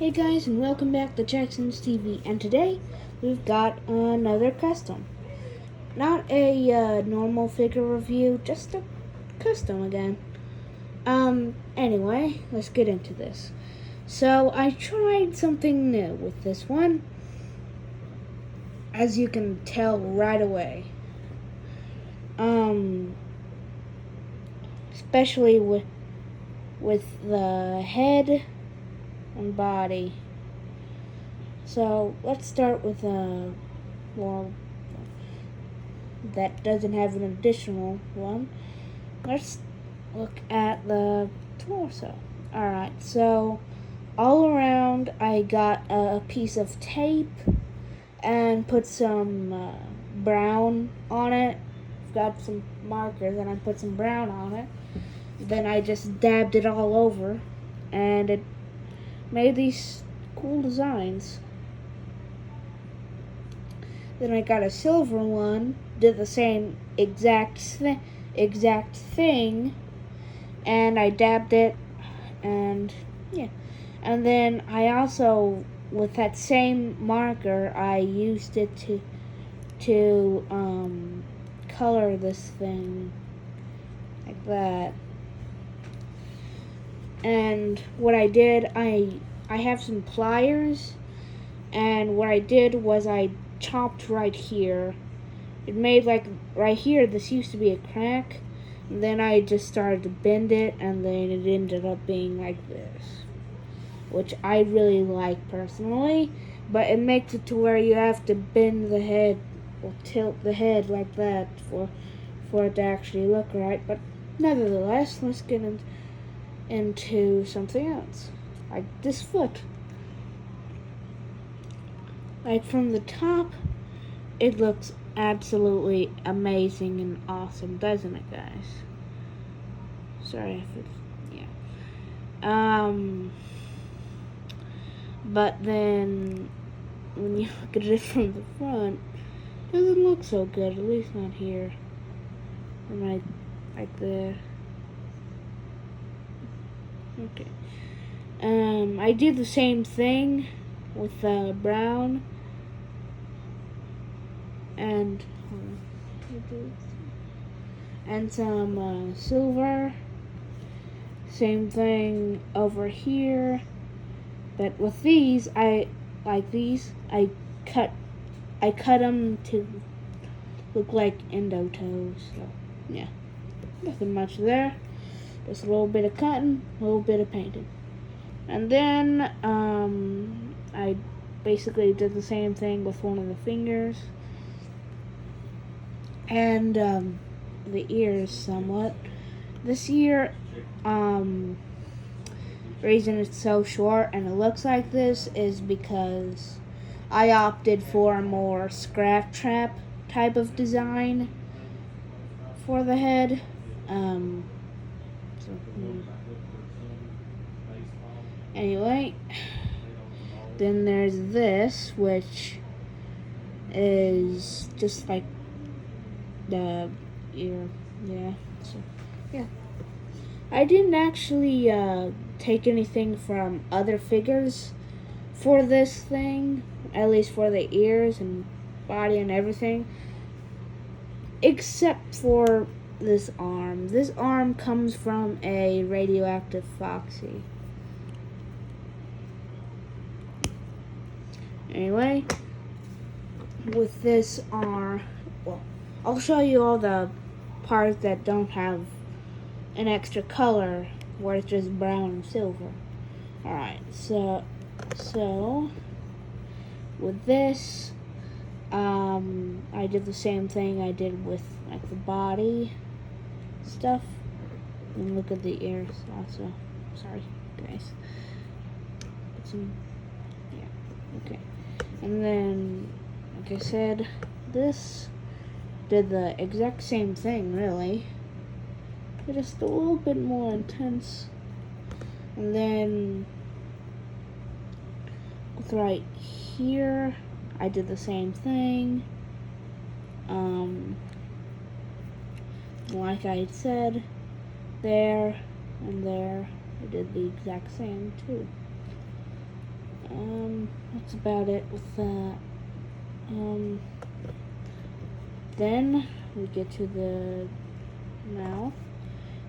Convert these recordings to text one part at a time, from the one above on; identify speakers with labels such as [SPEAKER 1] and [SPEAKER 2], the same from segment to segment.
[SPEAKER 1] Hey guys, and welcome back to Jackson's TV. And today we've got another custom. Not a normal figure review, just a custom again. Anyway, let's get into this. So I tried something new with this one, as you can tell right away. Especially with the head and body. So let's start with that doesn't have an additional one. Let's look at the torso. Alright, so all around I got a piece of tape and put some brown on it. Got some markers and I put some brown on it. Then I just dabbed it all over and it made these cool designs. Then I got a silver one, did the same exact thing, and I dabbed it, and yeah. And then I also, with that same marker, I used it to color this thing like that. And what I did, I have some pliers, and what I did was I chopped right here. It made like right here, this used to be a crack, and then I just started to bend it, and then it ended up being like this, which I really like personally, but it makes it to where you have to bend the head or tilt the head like that for it to actually look right. But nevertheless, let's get into something else, like this foot. Like from the top, it looks absolutely amazing and awesome, doesn't it, guys? Sorry if it's, yeah. But then when you look at it from the front, it doesn't look so good, at least not here. And like there. Okay. I did the same thing with brown and some silver. Same thing over here. But with these, I cut them to look like endo toes. So yeah, nothing much there. Just a little bit of cutting, a little bit of painting. And then I basically did the same thing with one of the fingers and the ears somewhat. This ear, reason it's so short and it looks like this is because I opted for a more scratch trap type of design for the head. Anyway, then there's this, which is just like the ear. Yeah. So, yeah. I didn't actually take anything from other figures for this thing, at least for the ears and body and everything, except for this arm. This arm comes from a Radioactive Foxy. Anyway, with this arm, well, I'll show you all the parts that don't have an extra color, where it's just brown and silver. Alright, so with this, I did the same thing I did with like the body stuff. And look at the ears also. Sorry, guys. Yeah, okay. And then, like I said, this did the exact same thing, really. But just a little bit more intense. And then with right here, I did the same thing. Like I said, there and there, I did the exact same too. That's about it with that. Then we get to the mouth,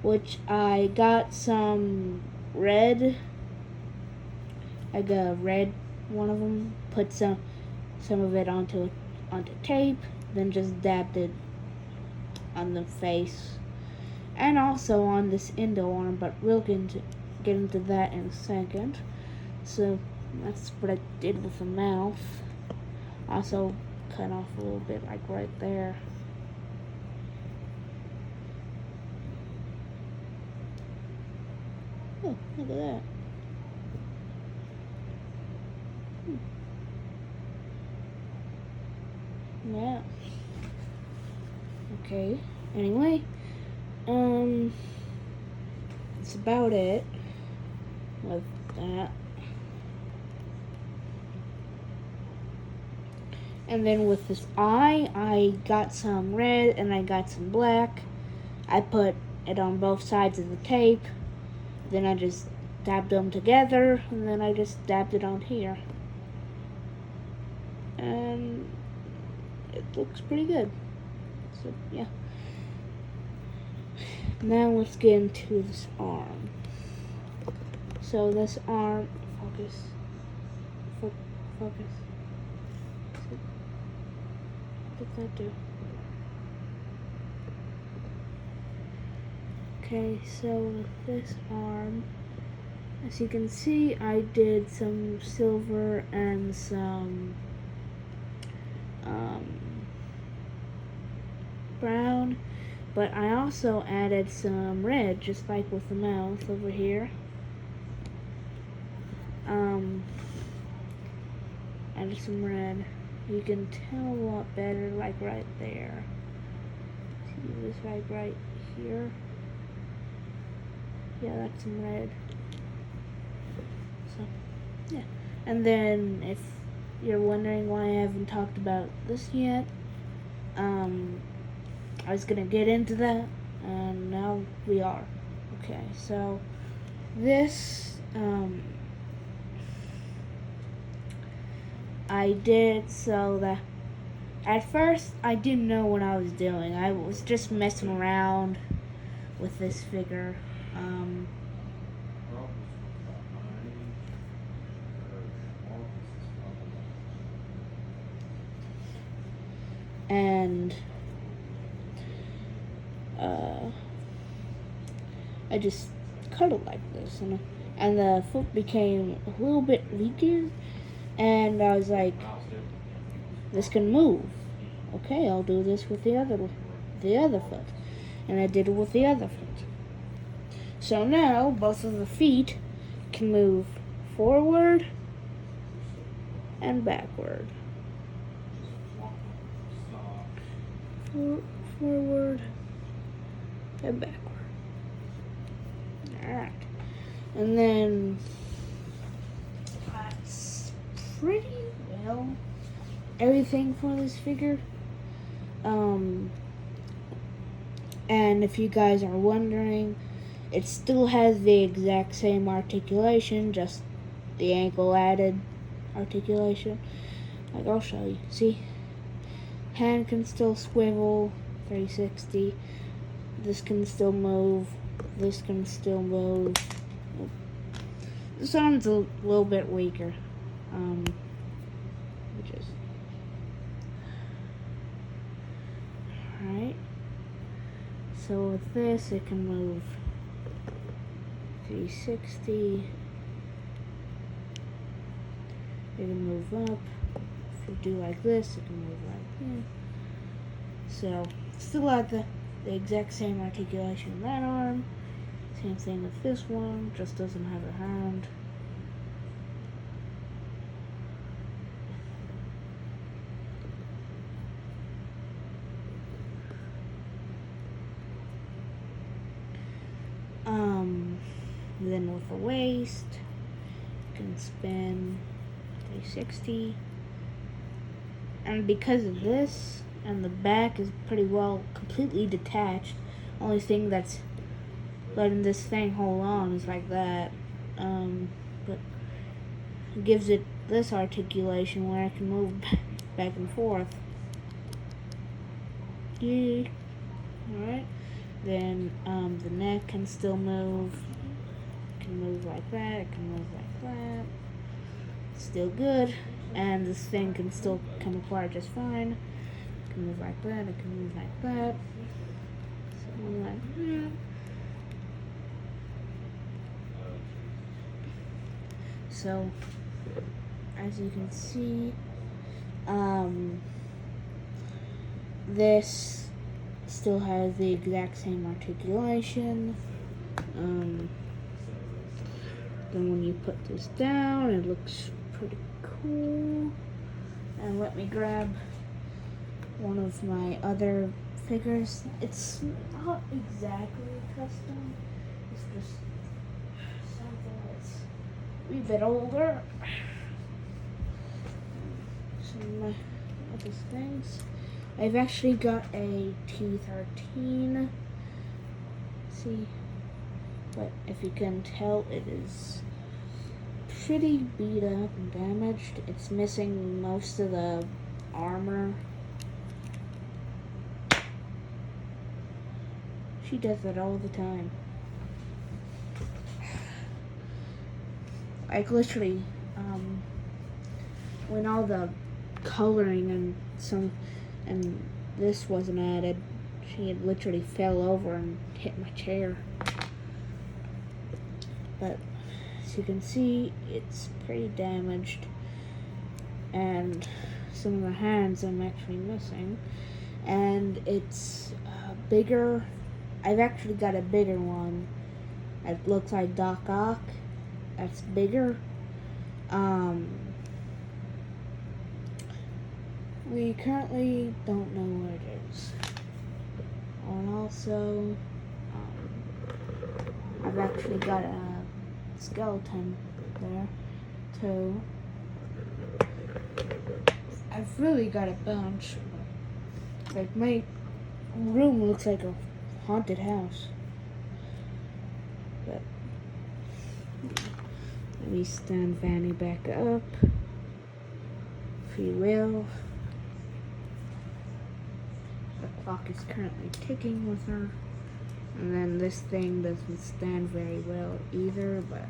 [SPEAKER 1] which I got some red. I got a red one of them. Put some of it onto tape, then just dabbed it on the face, and also on this endo arm. But we'll get into that in a second. So that's what I did with the mouth. Also cut off a little bit, like right there. Oh, look at that. Yeah. Okay. Anyway, that's about it with that. And then with this eye, I got some red and I got some black. I put it on both sides of the tape. Then I just dabbed them together, and then I just dabbed it on here. And it looks pretty good. So, yeah. Now let's get into this arm. So this arm, focus. What did that do? Okay, so with this arm, as you can see, I did some silver and some brown, but I also added some red, just like with the mouth over here. Added some red. You can tell a lot better, like right there. See this right here? Yeah, that's some red. So, yeah. And then, if you're wondering why I haven't talked about this yet, I was gonna get into that, and now we are. Okay, so this, I did so that at first I didn't know what I was doing. I was just messing around with this figure. And I just cut it like this, and the foot became a little bit weaker, and I was like, this can move. Okay, I'll do this with the other foot. And I did it with the other foot. So now both of the feet can move forward and backward. Forward and backward. Alright. And then that's pretty well everything for this figure. And if you guys are wondering, it still has the exact same articulation, just the ankle added articulation. Like, I'll show you. See? Hand can still swivel, 360. This can still move. This can still move. This arm's a little bit weaker. Which is alright. So with this, it can move 360. It can move up. If you do like this, it can move like this. So, still got the exact same articulation in that arm. Same thing with this one, just doesn't have a hand. Then with the waist, you can spin 360. And because of this, and the back is pretty well completely detached, only thing that's letting this thing hold on is like that. But gives it this articulation where I can move back and forth. Yeah. Alright. Then the neck can still move. It can move like that. It can move like that. Still good. And this thing can still come apart just fine. It can move like that. It can move like that. Something like that. So, as you can see, this still has the exact same articulation. Then when you put this down, it looks pretty cool. And let me grab one of my other figures. It's not exactly custom. It's just something that's a wee bit older. Some of my other things. I've actually got a T13. See, but if you can tell, it is pretty beat up and damaged. It's missing most of the armor. She does that all the time. Like literally, when all the coloring and this wasn't added, she had literally fell over and hit my chair. But as you can see, it's pretty damaged, and some of the hands I'm actually missing, and it's bigger. I've actually got a bigger one. It looks like Doc Ock. That's bigger. We currently don't know where it is. And also, I've actually got a skeleton there too. I've really got a bunch. Like my room looks like a haunted house. But let me stand Vanny back up, if you will. The clock is currently ticking with her. And then this thing doesn't stand very well either, but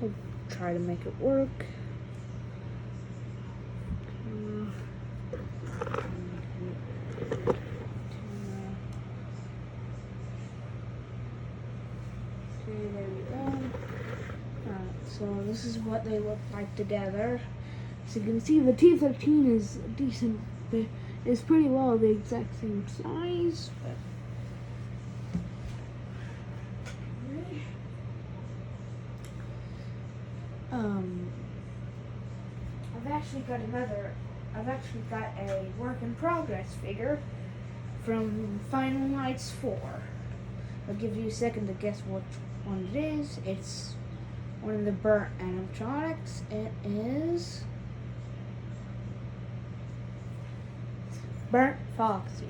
[SPEAKER 1] I'll try to make it work. Okay, there we go. Alright, so this is what they look like together. So you can see the T13 is decent. It's pretty well the exact same size, but I've actually got a work in progress figure from Final Nights 4. I'll give you a second to guess what one it is. It's one of the burnt animatronics. It is Burnt Foxy.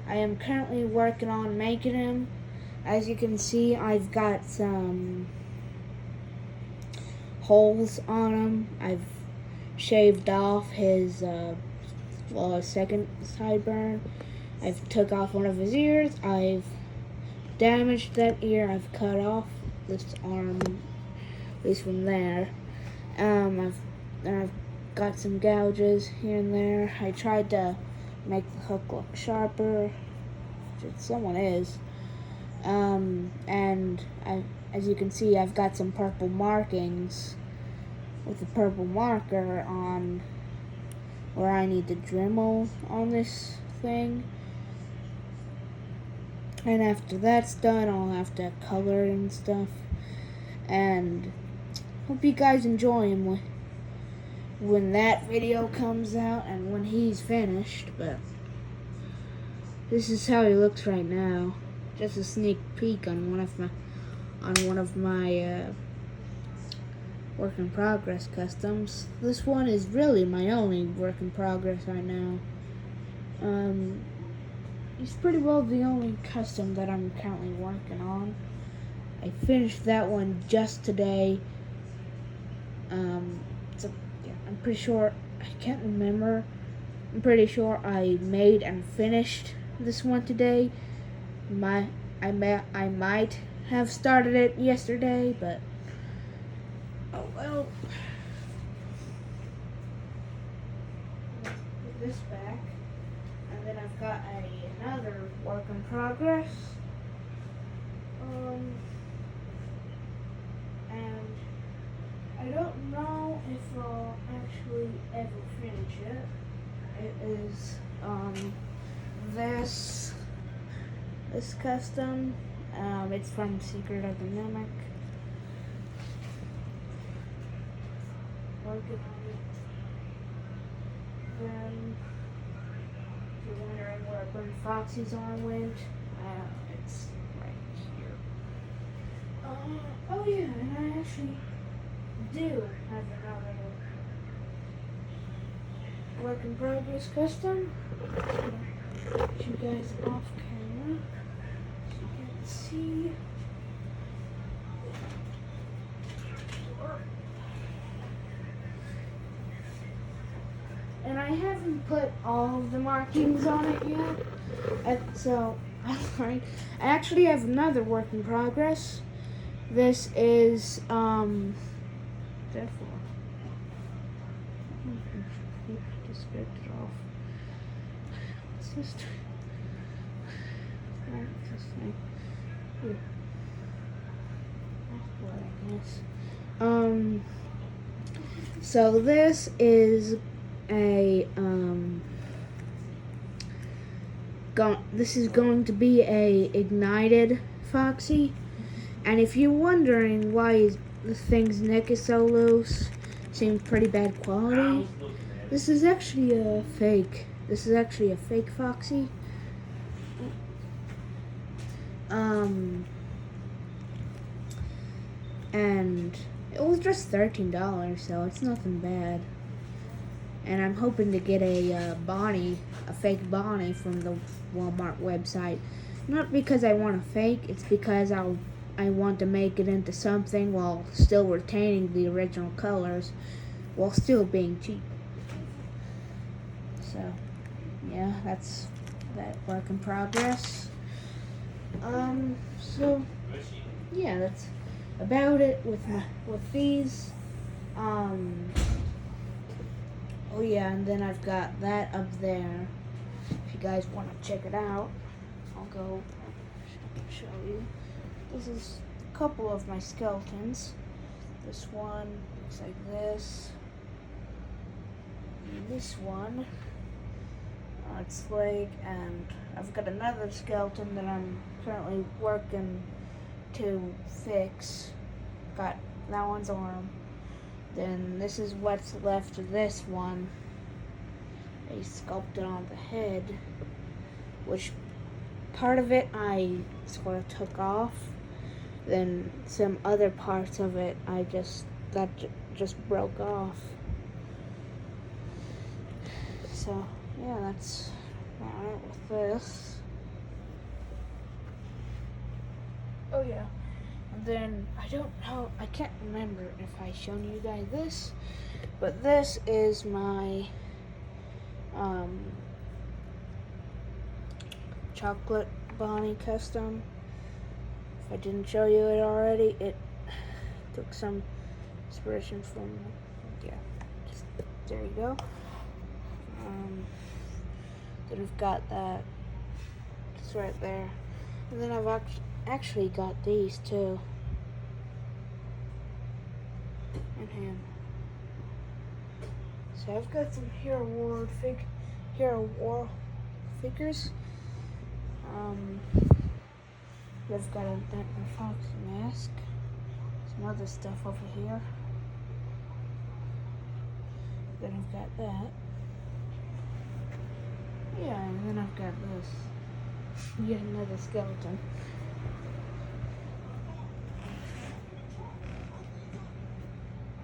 [SPEAKER 1] I am currently working on making him. As you can see, I've got some holes on him. I've shaved off his second sideburn. I've took off one of his ears. I've damaged that ear. I've cut off this arm, at least from there. I've got some gouges here and there. I tried to make the hook look sharper, which someone is. As you can see, I've got some purple markings with a purple marker on where I need to Dremel on this thing. And after that's done, I'll have to color and stuff. And hope you guys enjoy him when that video comes out and when he's finished. But this is how he looks right now. Just a sneak peek on one of my work in progress customs. This one is really my only work in progress right now. It's pretty well the only custom that I'm currently working on. I finished that one just today. So yeah, I'm pretty sure. I can't remember. I'm pretty sure I made and finished this one today. I might have started it yesterday, but oh well. Put this back, and then I've got another work in progress. And I don't know if I'll actually ever finish it. It is this custom. It's from Secret of the Mimic. Working on it. Then, if you're wondering where Burn Foxy's arm went, it's right here. Oh yeah, and I actually do have another work in progress custom. Put you guys off camera so you can see. And I haven't put all of the markings on it yet. So, I actually have another work in progress. This is, therefore, just ripped it off. What's this? What's this thing? Here. That's what I guess. So this is this is going to be a ignited Foxy, and if you're wondering why the thing's neck is so loose, seems pretty bad quality. This is actually a fake. This is actually a fake Foxy. And it was just $13, so it's nothing bad. And I'm hoping to get a fake Bonnie from the Walmart website. Not because I want a fake, it's because I want to make it into something while still retaining the original colors, while still being cheap. So, yeah, that's that work in progress. So, yeah, that's about it with these. Oh yeah, and then I've got that up there. If you guys want to check it out, I'll go show you. This is a couple of my skeletons. This one looks like this. And this one, its leg, and I've got another skeleton that I'm currently working to fix. Got that one's arm. Then this is what's left of this one. They sculpted on the head, which part of it I sort of took off. Then some other parts of it just broke off. So yeah, that's about it with this. Oh yeah. And then, I don't know, I can't remember if I shown you guys this, but this is my chocolate Bonnie custom. If I didn't show you it already, it took some inspiration from, yeah, just, there you go. Then I've got that, it's right there. And then I've actually got these too. And him. So I've got some Hero War figures. I've got a Nightmare Fox mask. Some other stuff over here. Then I've got that. Yeah, and then I've got this. Yet another skeleton.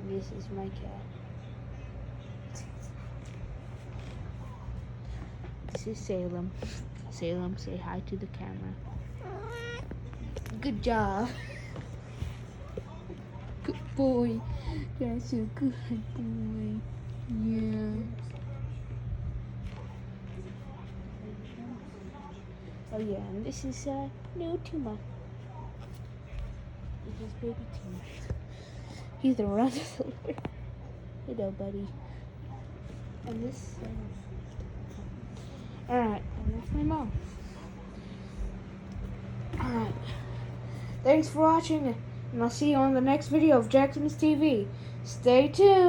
[SPEAKER 1] And this is my cat. This is Salem. Salem, say hi to the camera. Good job. Good boy. That's a good boy. Yeah. Oh yeah, and this is no Tuma. This is baby Tuma. He's the run of the Lord. Hello, buddy. And this. Alright, and that's my mom. Alright. Thanks for watching, and I'll see you on the next video of Jackson's TV. Stay tuned.